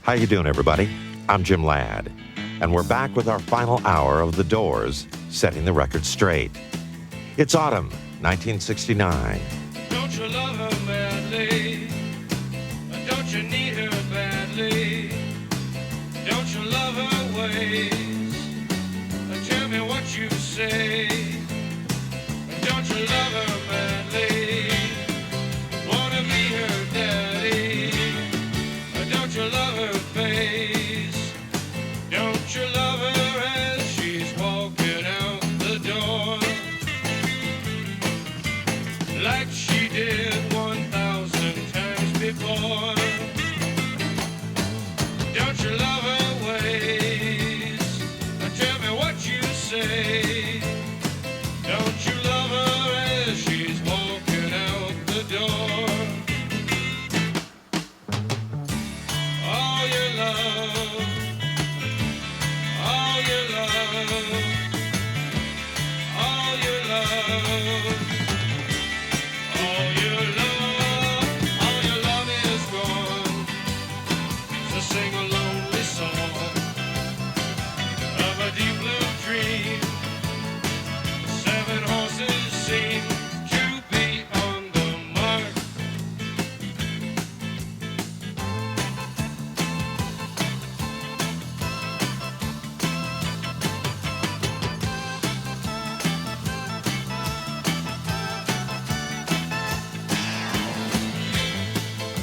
How you doing, everybody? I'm Jim Ladd, and we're back with our final hour of The Doors, setting the record straight. It's autumn, 1969. Don't you love her madly? Don't you need her badly? Don't you love her ways? Tell me what you say. Don't you love her madly? Wanna be her daddy? Don't you love her face? Don't you love her as she's walking out the door? Like she did 1,000 times before. Don't you love her ways? Tell me what you say. Don't you love her as she's walking out the door? All your love, all your love, all your love. All your love is gone. So sing a lonely song of a deep blue dream. 7 horses seem to be on the mark.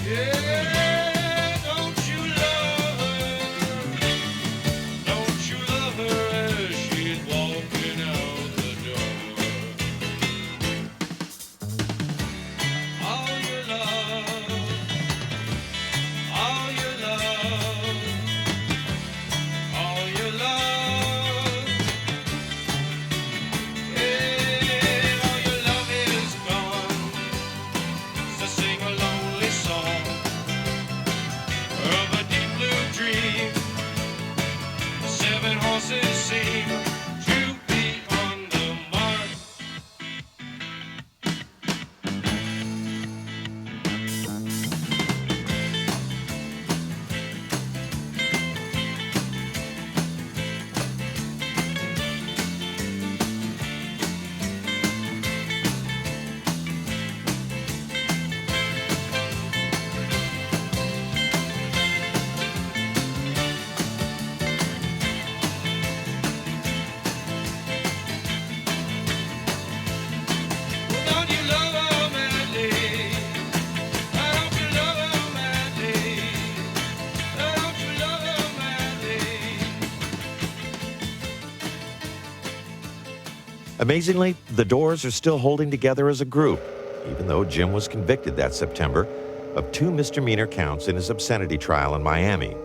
Yeah, don't you love her? Don't you love her as she's walking out the door? All your love, all your love, all your love. Yeah, all your love is gone. So sing a lonely song of a deep blue dream. 7 horses seem to be on the mark. Don't you love her madly? Don't you love her madly? Don't you love her madly? Amazingly, the Doors are still holding together as a group, even though Jim was convicted that September of 2 misdemeanor counts in his obscenity trial in Miami,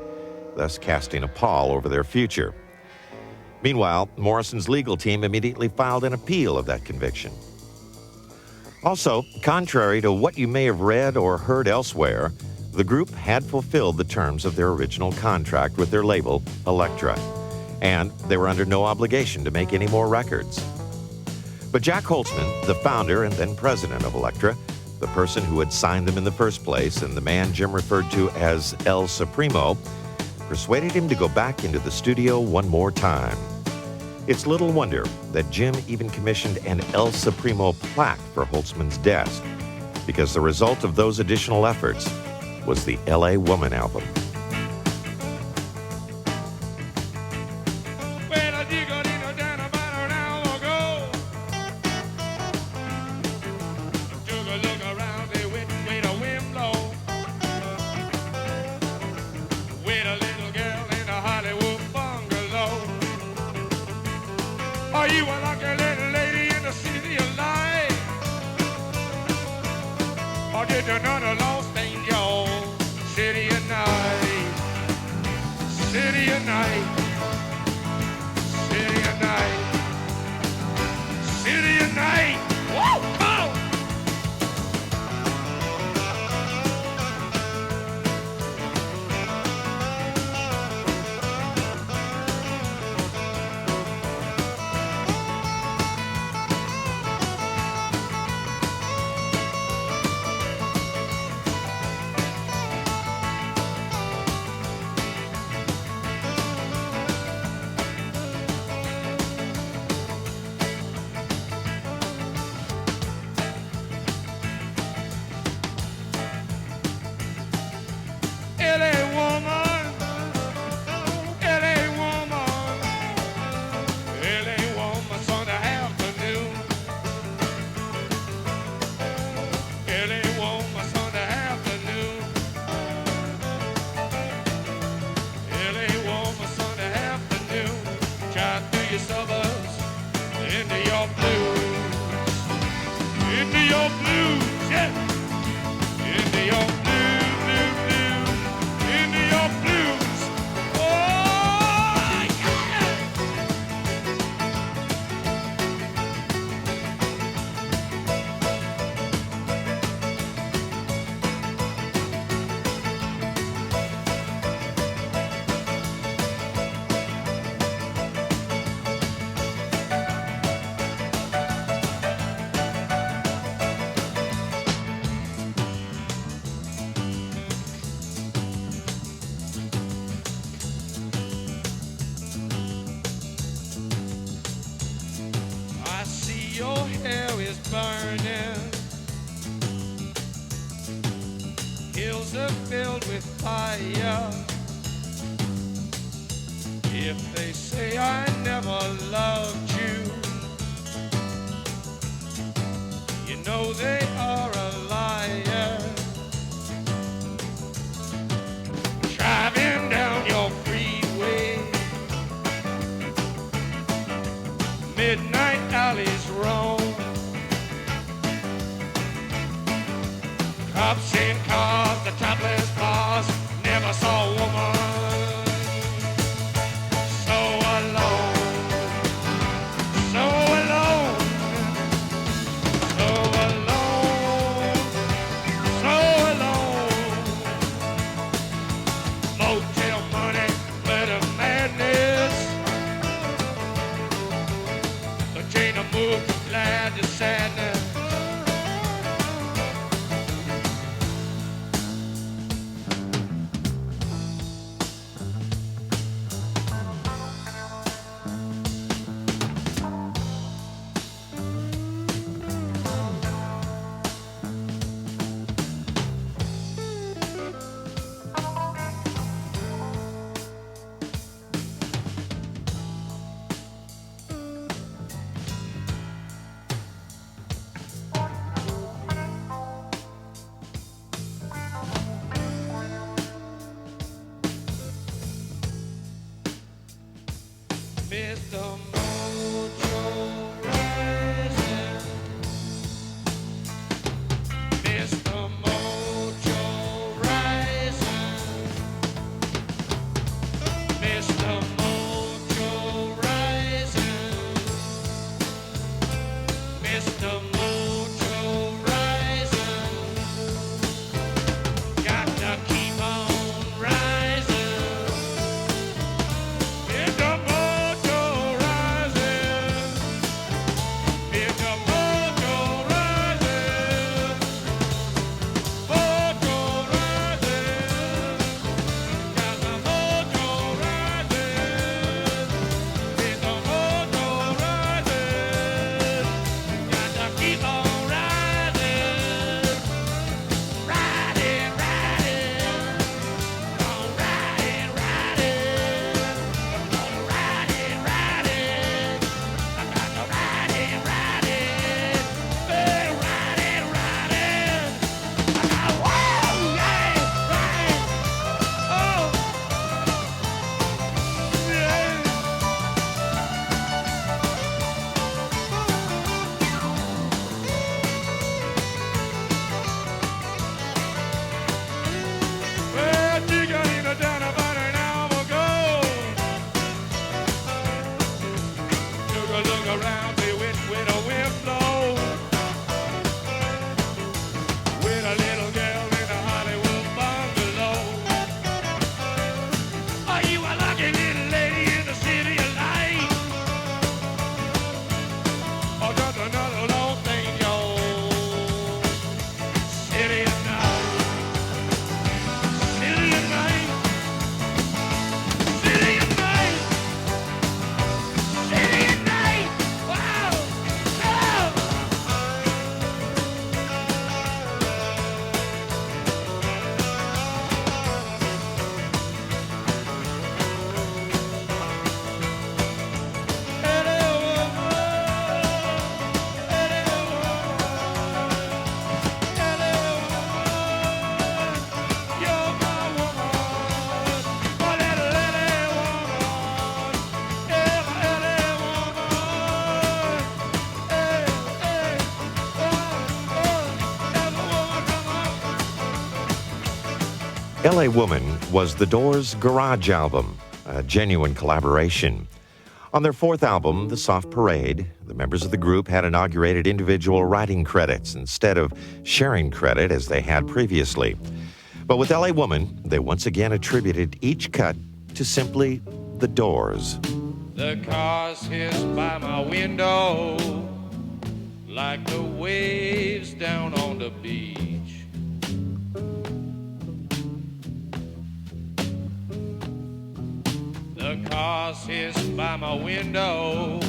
thus casting a pall over their future. Meanwhile, Morrison's legal team immediately filed an appeal of that conviction. Also, contrary to what you may have read or heard elsewhere, the group had fulfilled the terms of their original contract with their label, Elektra, and they were under no obligation to make any more records. But Jack Holtzman, the founder and then president of Elektra, the person who had signed them in the first place and the man Jim referred to as El Supremo, persuaded him to go back into the studio one more time. It's little wonder that Jim even commissioned an El Supremo plaque for Holtzman's desk, because the result of those additional efforts was the L.A. Woman album. Well, I dig a little down about an hour ago. Took a look around, they went with a wind blow. With a little girl in a Hollywood bungalow. Are you a lucky little lady in the city of light? Or did you know the lost angel city at night? hills are filled with fire. If they say I never loved you, you know they are a liar. Driving down your freeway, midnight alleys roam, cops in cars, the topless bars, never saw a woman so alone, so alone, so alone, so alone. Motel money, glitter madness, the chain of move from glad to sadness. Mr. Mojo Rising, Mr. Mojo Rising, Mr. Mojo Rising, Mr. Mojo Rising, got to keep on rising. Mr. Mojo Rising, Mr. Mojo Rising, Mojo Rising, got the Mojo Rising, Mr. Mojo Rising, got to keep on rising, riding, riding, on riding, riding. Riding, riding, I got to riding, riding, hey, riding, riding. I got whoa, yeah, riding, oh, yeah. Well, you got in down about an hour ago. Took a look around, they went where the wind blows. With a little girl in a Hollywood bungalow. Are you a lucky little lady in the city of light? Or just another long thing, yo? City of night, city of night, city of night. City at night! Wow! Oh! You're my woman, my little woman. Yeah, my little woman. Hey, hey, oh, there's a woman come up. L.A. Woman was The Doors' garage album, a genuine collaboration. On their fourth album, The Soft Parade, the members of the group had inaugurated individual writing credits instead of sharing credit as they had previously. But with L.A. Woman, they once again attributed each cut to simply The Doors. The cars hiss by my window like the waves down on the beach. The cars hiss by my window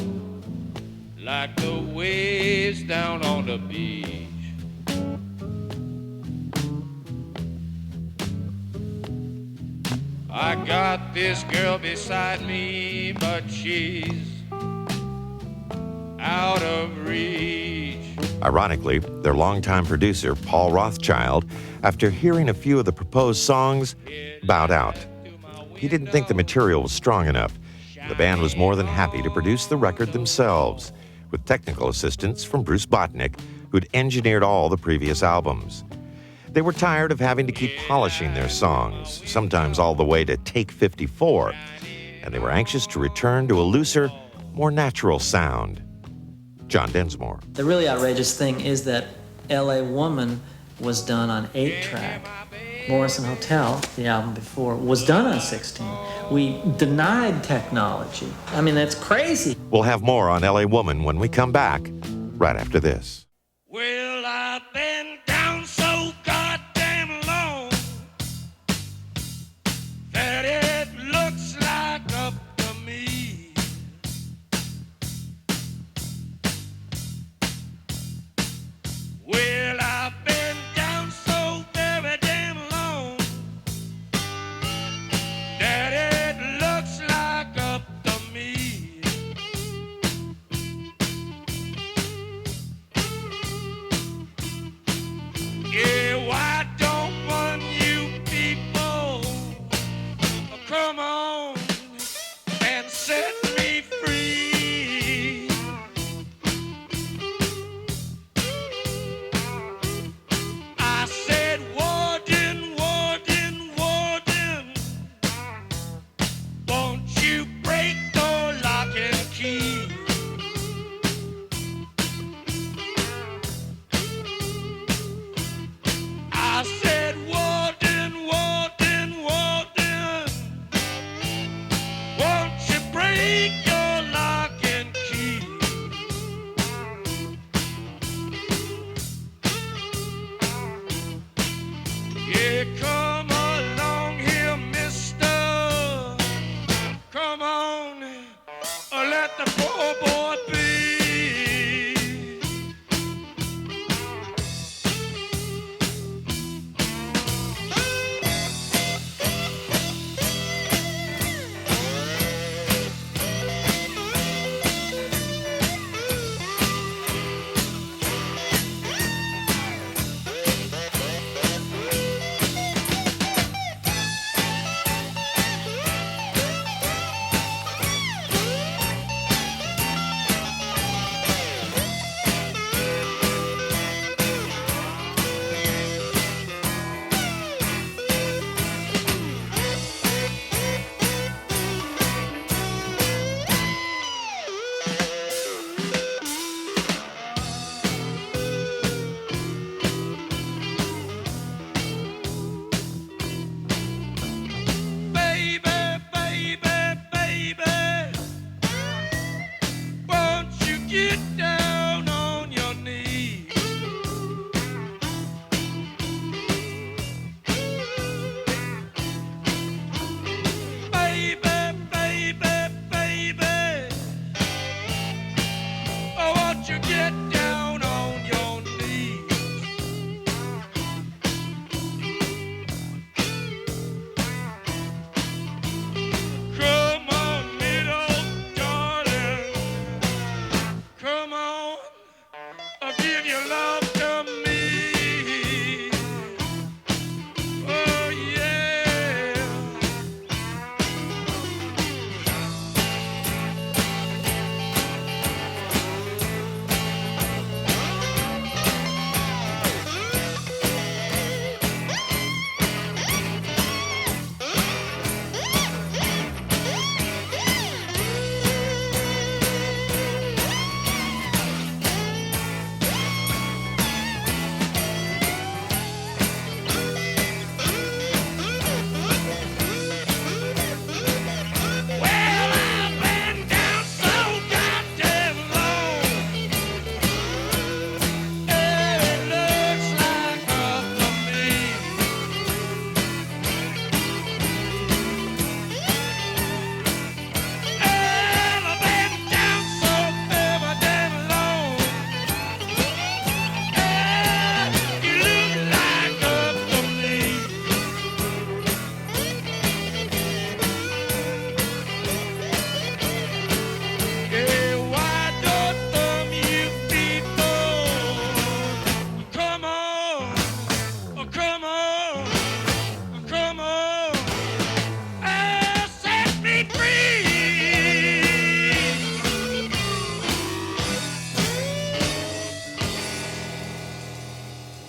like the waves down on the beach. I got this girl beside me, but she's out of reach. Ironically, their longtime producer, Paul Rothchild, after hearing a few of the proposed songs, bowed out. He didn't think the material was strong enough. The band was more than happy to produce the record themselves, with technical assistance from Bruce Botnick, who'd engineered all the previous albums. They were tired of having to keep polishing their songs, sometimes all the way to take 54, and they were anxious to return to a looser, more natural sound. John Densmore. The really outrageous thing is that L.A. Woman was done on 8-track. Morrison Hotel, the album before, was done on 16. We denied technology. I mean, that's crazy. We'll have more on L.A. Woman when we come back, right after this. Well, I've been down so goddamn long that it looks like up to me. Well, I've been down so very damn long that it looks like up to me.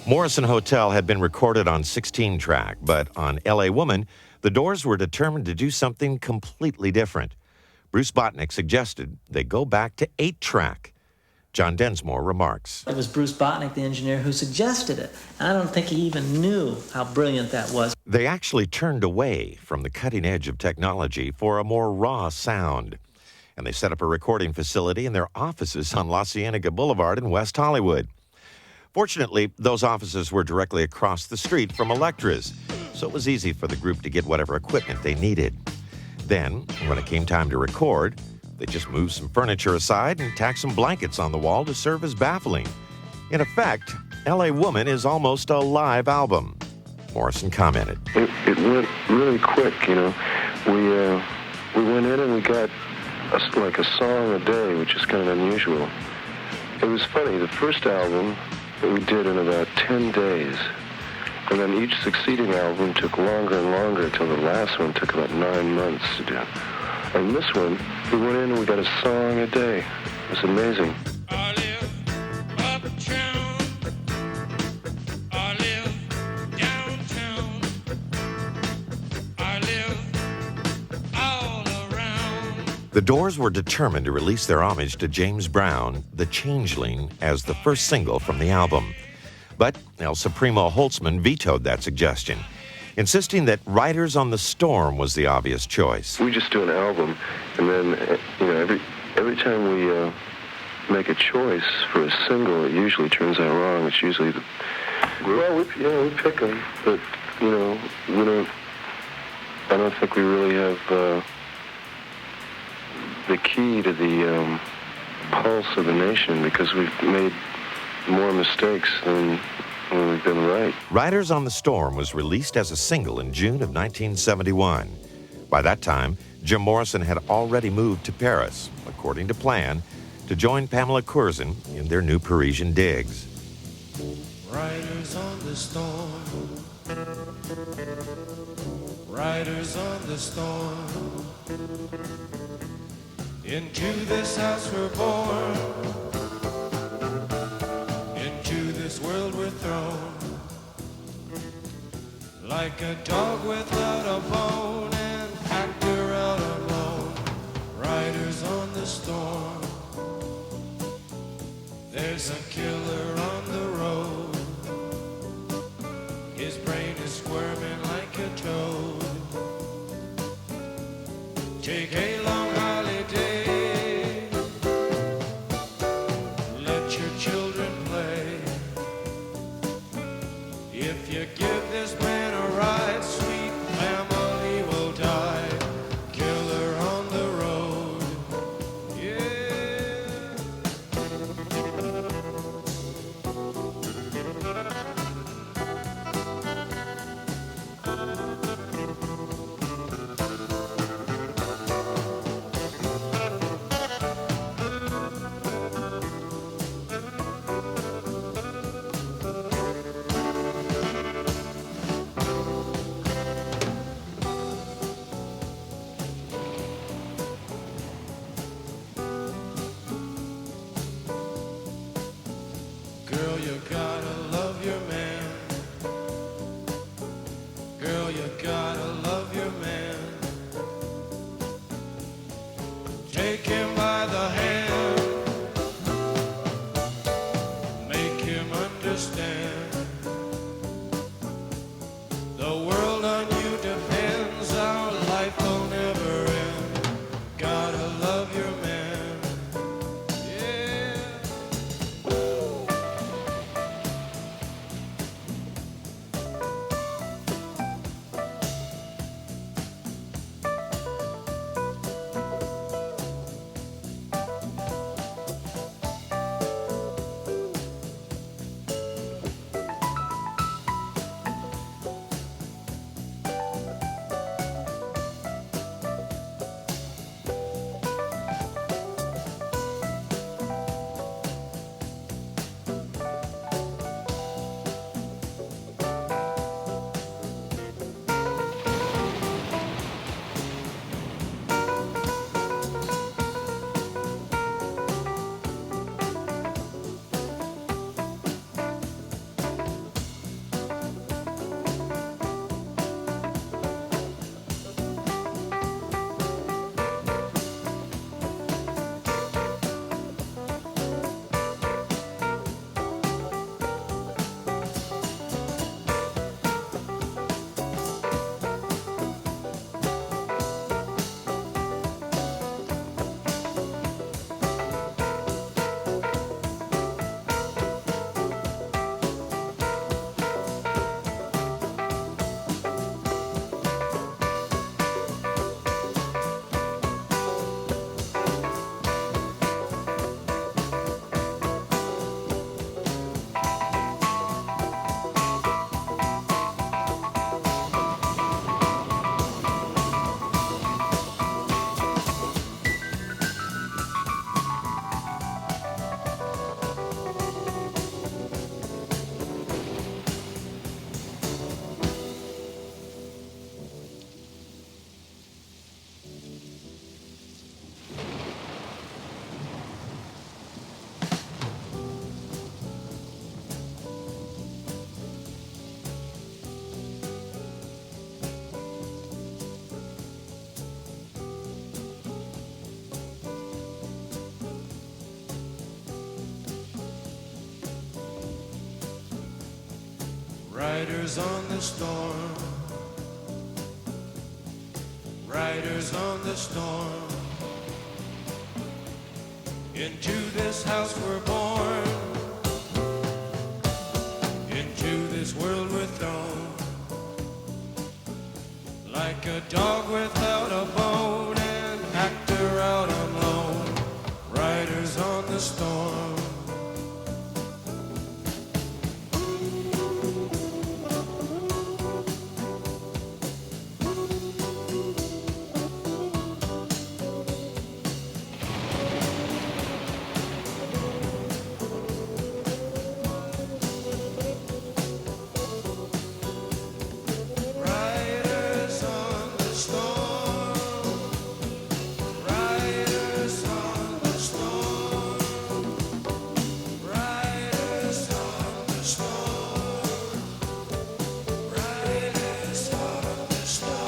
Morrison Hotel had been recorded on 16-track, but on L.A. Woman, the Doors were determined to do something completely different. Bruce Botnick suggested they go back to 8-track. John Densmore remarks. It was Bruce Botnick, the engineer, who suggested it. And I don't think he even knew how brilliant that was. They actually turned away from the cutting edge of technology for a more raw sound. And they set up a recording facility in their offices on La Cienega Boulevard in West Hollywood. Fortunately, those offices were directly across the street from Elektra's, so it was easy for the group to get whatever equipment they needed. Then, when it came time to record, they just moved some furniture aside and tacked some blankets on the wall to serve as baffling. In effect, L.A. Woman is almost a live album. Morrison commented. It went really quick, you know. We went in and we got like a song a day, which is kind of unusual. It was funny, the first album we did in about 10 days. And then each succeeding album took longer and longer until the last one took about 9 months to do. And this one, we went in and we got a song a day. It was amazing. I live uptown. I live downtown. I live all around. The Doors were determined to release their homage to James Brown, The Changeling, as the first single from the album. But El Supremo Holtzman vetoed that suggestion, insisting that Riders on the Storm was the obvious choice. We just do an album, and then, you know, every time we make a choice for a single, it usually turns out wrong. It's usually we pick them, but, you know, I don't think we really have the key to the pulse of the nation, because we've made more mistakes than we've been right. Riders on the Storm was released as a single in June of 1971. By that time, Jim Morrison had already moved to Paris, according to plan, to join Pamela Curzon in their new Parisian digs. Riders on the storm. Riders on the storm. Into this house we're born. Into this world we're thrown. Like a dog without a bone and packed around alone. Riders on the storm. There's a killer on the road. His brain is squirming like a toad. Take a long holiday. Let your children play. If you give this man a ride, sweet family will die. Killer on the road. Yeah. Riders on the storm. Riders on the storm. Into this house we're born. Into this world we're thrown. Like a dog without a bone, an actor out on loan. Riders on the storm. Riders on the storm. Riders on the storm. Riders on the storm. Riders on the storm.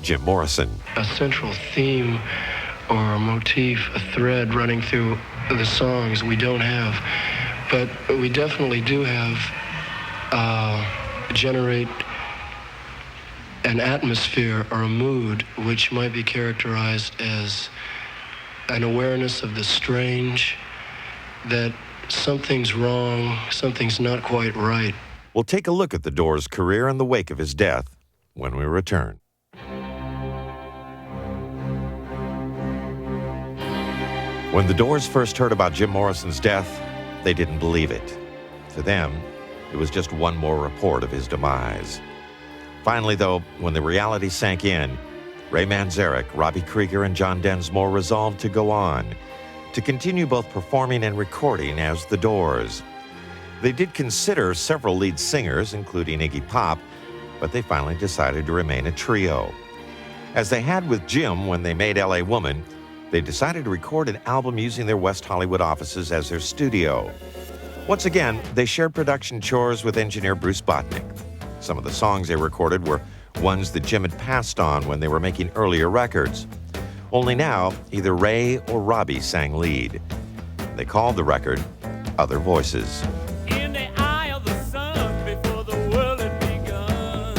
Jim Morrison. A central theme or a motif, a thread running through the songs we don't have, but we definitely do have generate an atmosphere or a mood which might be characterized as an awareness of the strange, that something's wrong, something's not quite right. We'll take a look at the Doors' career in the wake of his death when we return. When the Doors first heard about Jim Morrison's death, they didn't believe it. To them, it was just one more report of his demise. Finally, though, when the reality sank in, Ray Manzarek, Robbie Krieger, and John Densmore resolved to go on, to continue both performing and recording as the Doors. They did consider several lead singers, including Iggy Pop, but they finally decided to remain a trio. As they had with Jim when they made L.A. Woman, they decided to record an album using their West Hollywood offices as their studio. Once again, they shared production chores with engineer Bruce Botnick. Some of the songs they recorded were ones that Jim had passed on when they were making earlier records. Only now, either Ray or Robbie sang lead. They called the record Other Voices. In the eye of the sun before the world had begun.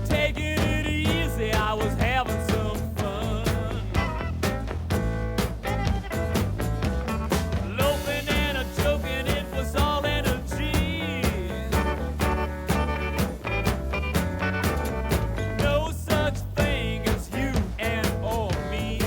Taking it easy, I was having some fun. Loafing and a joking, it was all energy. No such thing as you and or me.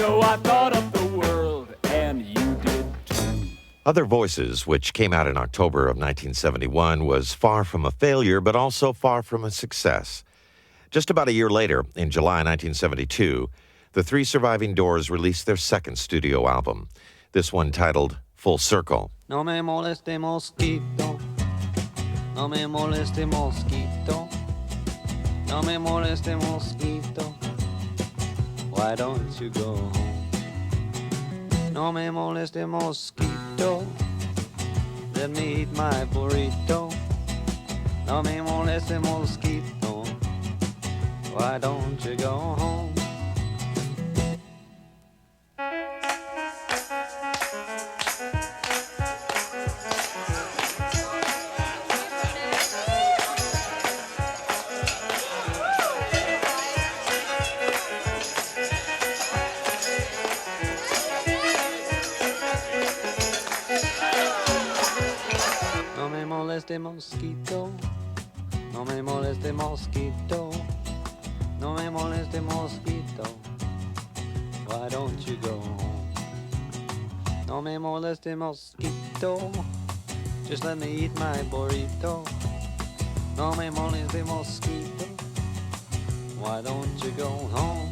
So I thought of the world, and you did too. Other Voices, which came out in October of 1971, was far from a failure, but also far from a success. Just about a year later, in July 1972, the three surviving Doors released their second studio album, this one titled Full Circle. No me moleste mosquito, no me moleste mosquito, no me moleste mosquito, why don't you go home? No me moleste mosquito, let me eat my burrito. No me moleste mosquito, why don't you go home? No me moleste mosquito, no me moleste mosquito, no me moleste mosquito, why don't you go home? No me moleste mosquito, just let me eat my burrito. No me moleste mosquito, why don't you go home?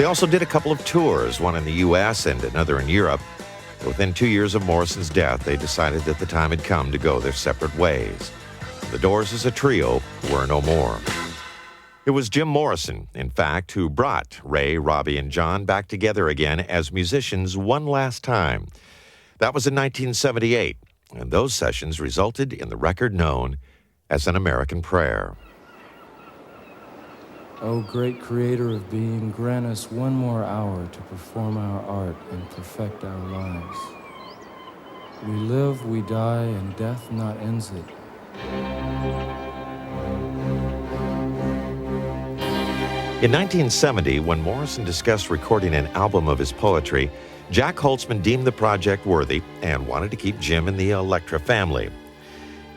They also did a couple of tours, one in the U.S. and another in Europe. Within 2 years of Morrison's death, they decided that the time had come to go their separate ways. The Doors as a trio were no more. It was Jim Morrison, in fact, who brought Ray, Robbie, and John back together again as musicians one last time. That was in 1978, and those sessions resulted in the record known as An American Prayer. O great creator of being, grant us one more hour to perform our art and perfect our lives. We live, we die, and death not ends it. In 1970, when Morrison discussed recording an album of his poetry, Jack Holtzman deemed the project worthy and wanted to keep Jim in the Electra family.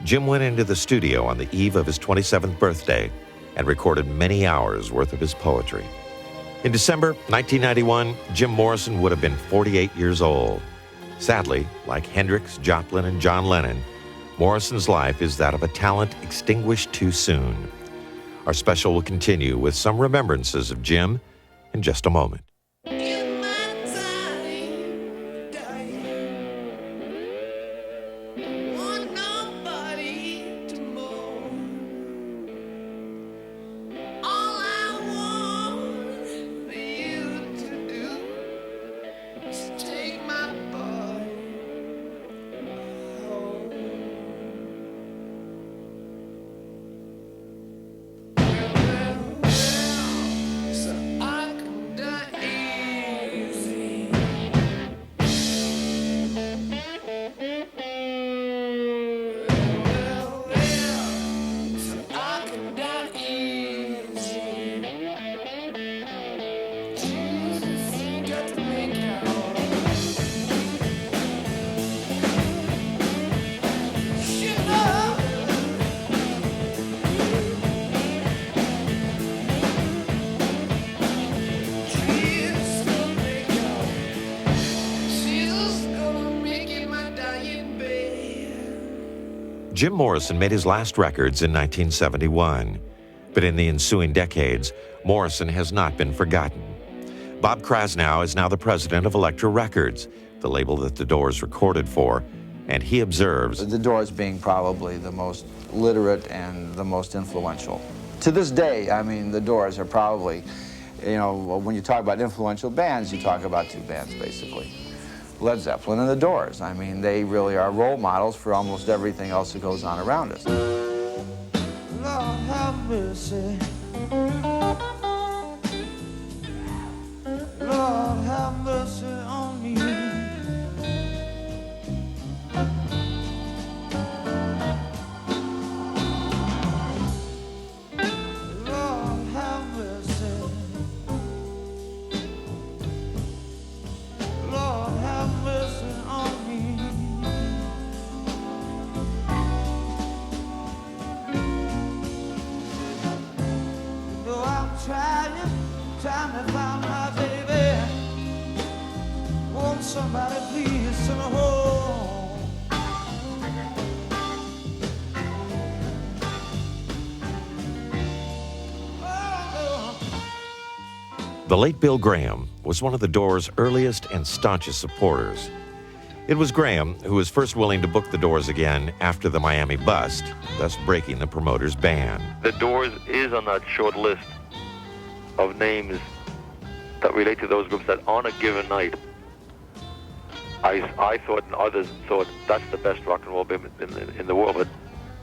Jim went into the studio on the eve of his 27th birthday and recorded many hours worth of his poetry. In December 1991, Jim Morrison would have been 48 years old. Sadly, like Hendrix, Joplin, and John Lennon, Morrison's life is that of a talent extinguished too soon. Our special will continue with some remembrances of Jim in just a moment. Jim Morrison made his last records in 1971, but in the ensuing decades, Morrison has not been forgotten. Bob Krasnow is now the president of Elektra Records, the label that the Doors recorded for, and he observes, The Doors being probably the most literate and the most influential. To this day, I mean, the Doors are probably, you know, when you talk about influential bands, you talk about two bands, basically. Led Zeppelin and the Doors. I mean, they really are role models for almost everything else that goes on around us. Lord have mercy. Lord have mercy on me. Lord have mercy. Lord have mercy on me. Though I'm trying to find my baby. Won't somebody please send her home? Oh, the late Bill Graham was one of the Doors' earliest and staunchest supporters. It was Graham who was first willing to book the Doors again after the Miami bust, thus breaking the promoter's ban. The Doors is on that short list of names that relate to those groups that on a given night, I thought and others thought that's the best rock and roll band in the world, but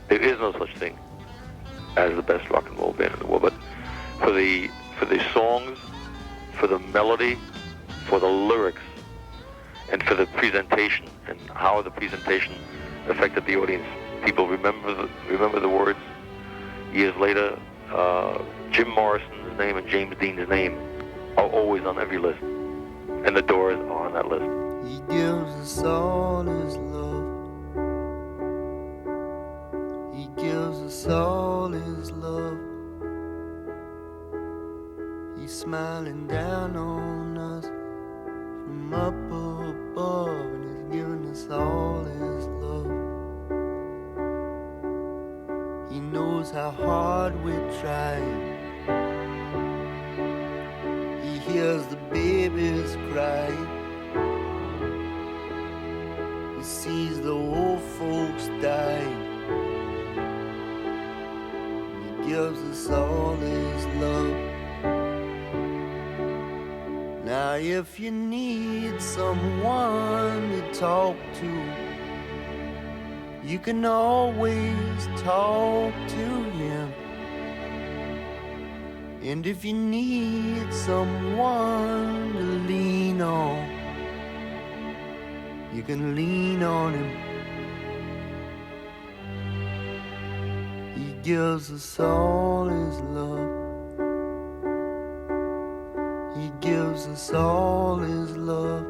there is no such thing as the best rock and roll band in the world. But for the songs, for the melody, for the lyrics, and for the presentation and how the presentation affected the audience, people remember the words years later. Jim Morrison's name and James Dean's name are always on every list, and the Doors are on that list. He gives us all his love. He gives us all his love. He's smiling down on us from up above, and he's giving us all his love. He knows how hard we're trying. He hears the babies cry. He sees the old folks die. He gives us all his love. Now if you need someone to talk to, you can always talk to him. And if you need someone to lean on, you can lean on him. He gives us all his love. He gives us all his love.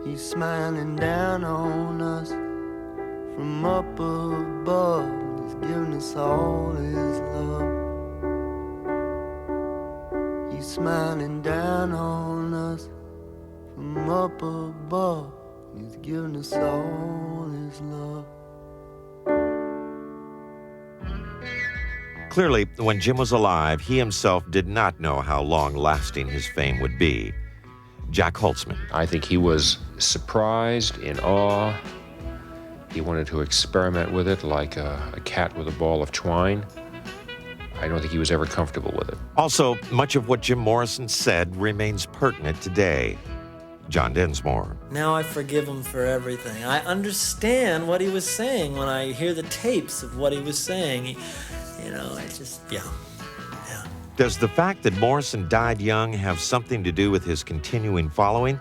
He's smiling down on us from up above. He's giving us all his love. He's smiling down on us from up above. He's giving us all his love. Clearly, when Jim was alive, he himself did not know how long-lasting his fame would be. Jack Holtzman. I think he was surprised, in awe. He wanted to experiment with it like a cat with a ball of twine. I don't think he was ever comfortable with it. Also, much of what Jim Morrison said remains pertinent today. John Densmore. Now I forgive him for everything. I understand what he was saying when I hear the tapes of what he was saying. Yeah. Does the fact that Morrison died young have something to do with his continuing following?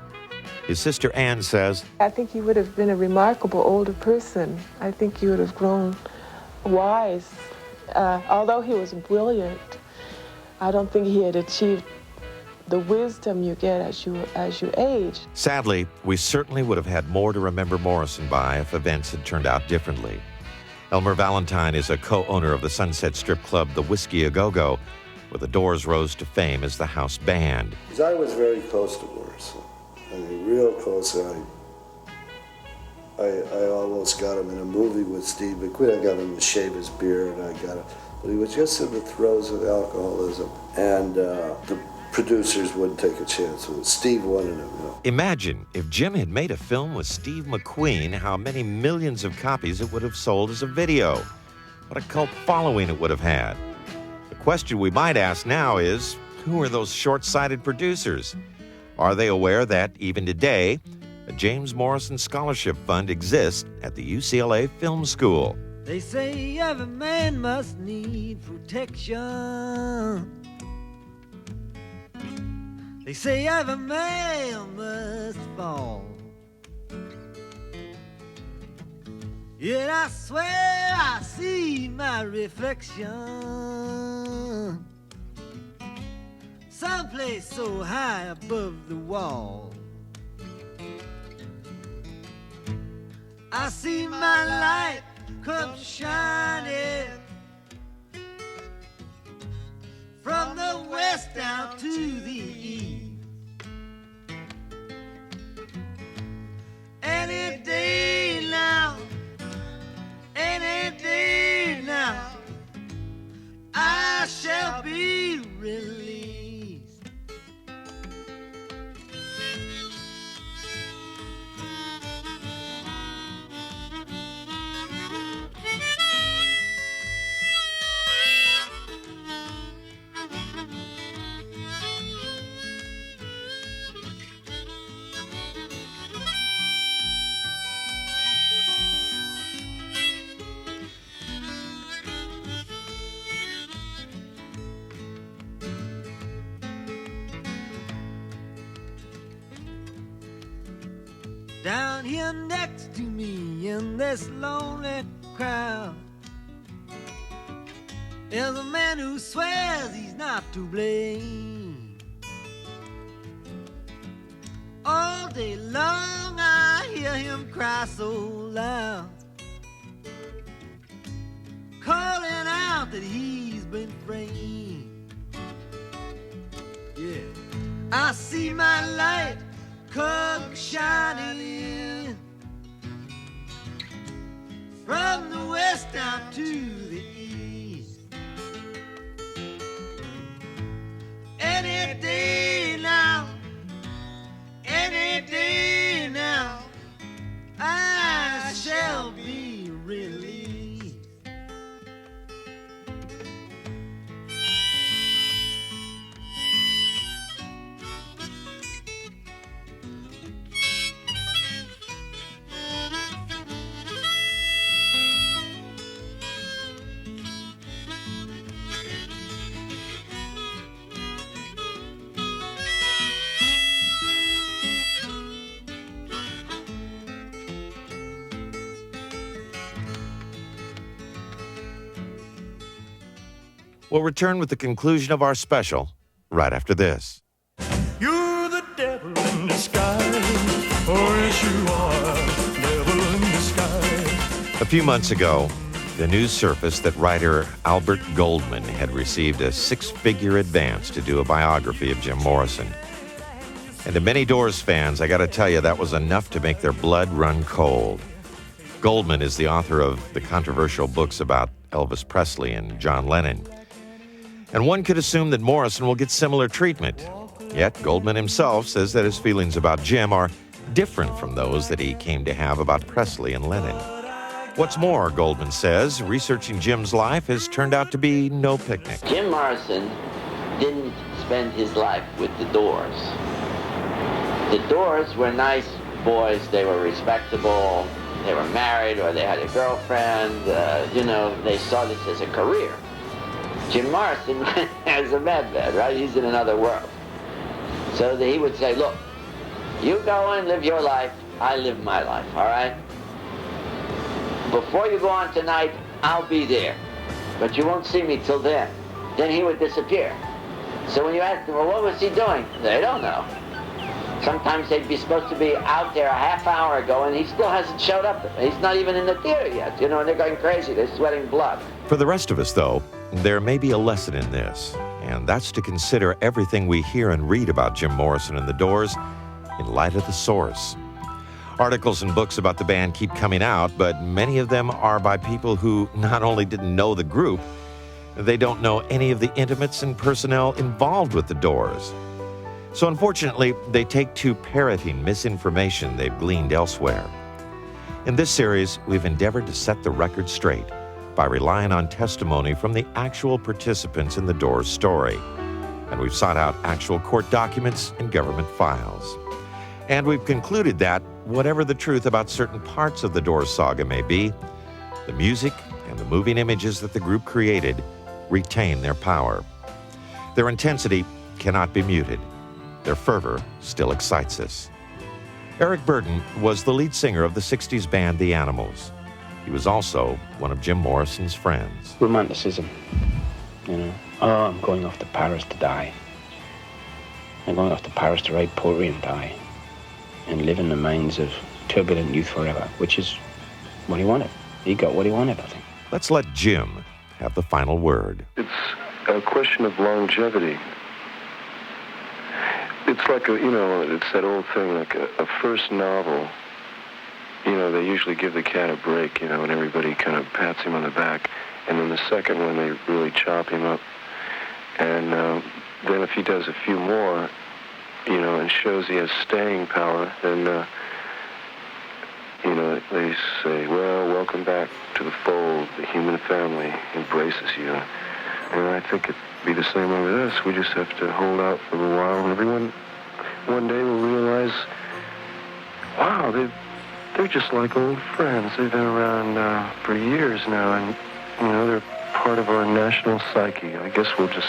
His sister Ann says, I think he would have been a remarkable older person. I think he would have grown wise. Although he was brilliant, I don't think he had achieved the wisdom you get as you age. Sadly, we certainly would have had more to remember Morrison by if events had turned out differently. Elmer Valentine is a co-owner of the Sunset Strip Club, the Whiskey A Go-Go, where the Doors rose to fame as the house band. Because I was very close to Morrison. I mean, real close. I almost got him in a movie with Steve McQueen. I got him to shave his beard, but he was just in the throes of alcoholism, and the producers wouldn't take a chance with it. Steve wanted him. Imagine if Jim had made a film with Steve McQueen, how many millions of copies it would have sold as a video. What a cult following it would have had. The question we might ask now is, who are those short-sighted producers? Are they aware that, even today, a James Morrison Scholarship Fund exists at the UCLA Film School? They say every man must need protection. They say every man must fall. Yet I swear I see my reflection someplace so high above the wall. I see my light come shining from the west down to the east. Any day now, I shall be released. Down here next to me in this lonely crowd is a man who swears he's not to blame. All day long I hear him cry so loud, calling out that he's been framed. Yeah, I see my light come shining from the west down to the east. We'll return with the conclusion of our special right after this. You're the devil in disguise. Oh, yes, you are. Devil in disguise. A few months ago, the news surfaced that writer Albert Goldman had received a six-figure advance to do a biography of Jim Morrison. And to many Doors fans, I got to tell you, that was enough to make their blood run cold. Goldman is the author of the controversial books about Elvis Presley and John Lennon. And one could assume that Morrison will get similar treatment. Yet Goldman himself says that his feelings about Jim are different from those that he came to have about Presley and Lennon. What's more, Goldman says, researching Jim's life has turned out to be no picnic. Jim Morrison didn't spend his life with the Doors. The Doors were nice boys. They were respectable. They were married or they had a girlfriend. They saw this as a career. Jim Morrison is a madman, right? He's in another world. So he would say, look, you go and live your life. I live my life, all right? Before you go on tonight, I'll be there. But you won't see me till then. Then he would disappear. So when you ask them, well, what was he doing? They don't know. Sometimes they'd be supposed to be out there a half hour ago, and he still hasn't showed up. He's not even in the theater yet, and they're going crazy. They're sweating blood. For the rest of us, though, there may be a lesson in this, and that's to consider everything we hear and read about Jim Morrison and the Doors in light of the source. Articles and books about the band keep coming out, but many of them are by people who not only didn't know the group, they don't know any of the intimates and personnel involved with the Doors. So unfortunately, they take to parroting misinformation they've gleaned elsewhere. In this series, we've endeavored to set the record straight by relying on testimony from the actual participants in the Doors story. And we've sought out actual court documents and government files. And we've concluded that, whatever the truth about certain parts of the Doors saga may be, the music and the moving images that the group created retain their power. Their intensity cannot be muted. Their fervor still excites us. Eric Burden was the lead singer of the 60s band The Animals. He was also one of Jim Morrison's friends. Romanticism, Oh, I'm going off to Paris to die. I'm going off to Paris to write poetry and die. And live in the minds of turbulent youth forever, which is what he wanted. He got what he wanted, I think. Let's let Jim have the final word. It's a question of longevity. It's like it's that old thing, like a first novel. They usually give the cat a break, and everybody kind of pats him on the back. And then the second one, they really chop him up. And then if he does a few more, and shows he has staying power, then, they say, well, welcome back to the fold. The human family embraces you. And I think it'd be the same way with us. We just have to hold out for a while, and everyone one day will realize, wow, they're just like old friends. They've been around for years now, and, they're part of our national psyche. I guess we'll just,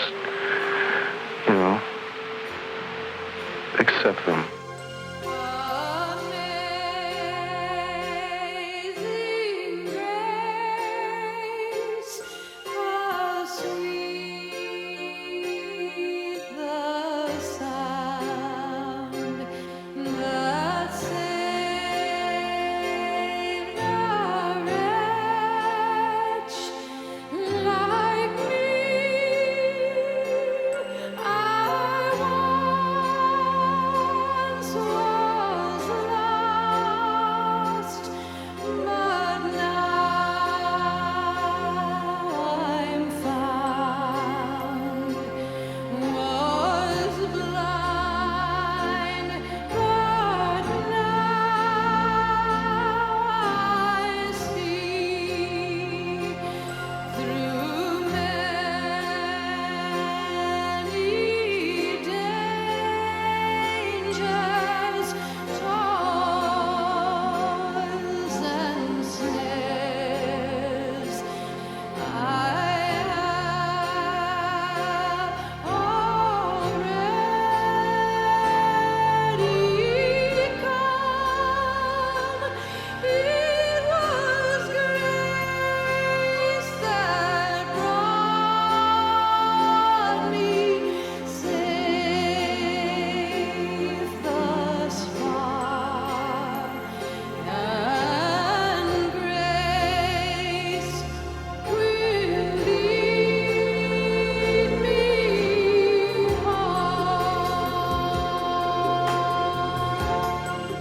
accept them.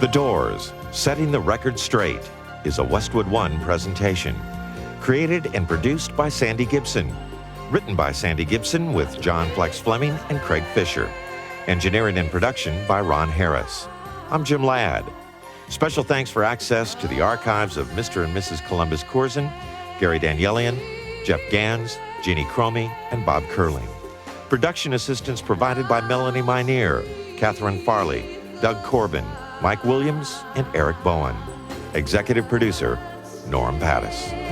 The Doors, Setting the Record Straight, is a Westwood One presentation. Created and produced by Sandy Gibson. Written by Sandy Gibson with John Flex Fleming and Craig Fisher. Engineering and production by Ron Harris. I'm Jim Ladd. Special thanks for access to the archives of Mr. and Mrs. Columbus Corzin, Gary Danielian, Jeff Gans, Jeannie Cromie, and Bob Curling. Production assistance provided by Melanie Minear, Catherine Farley, Doug Corbin, Mike Williams, and Eric Bowen. Executive producer, Norm Pattis.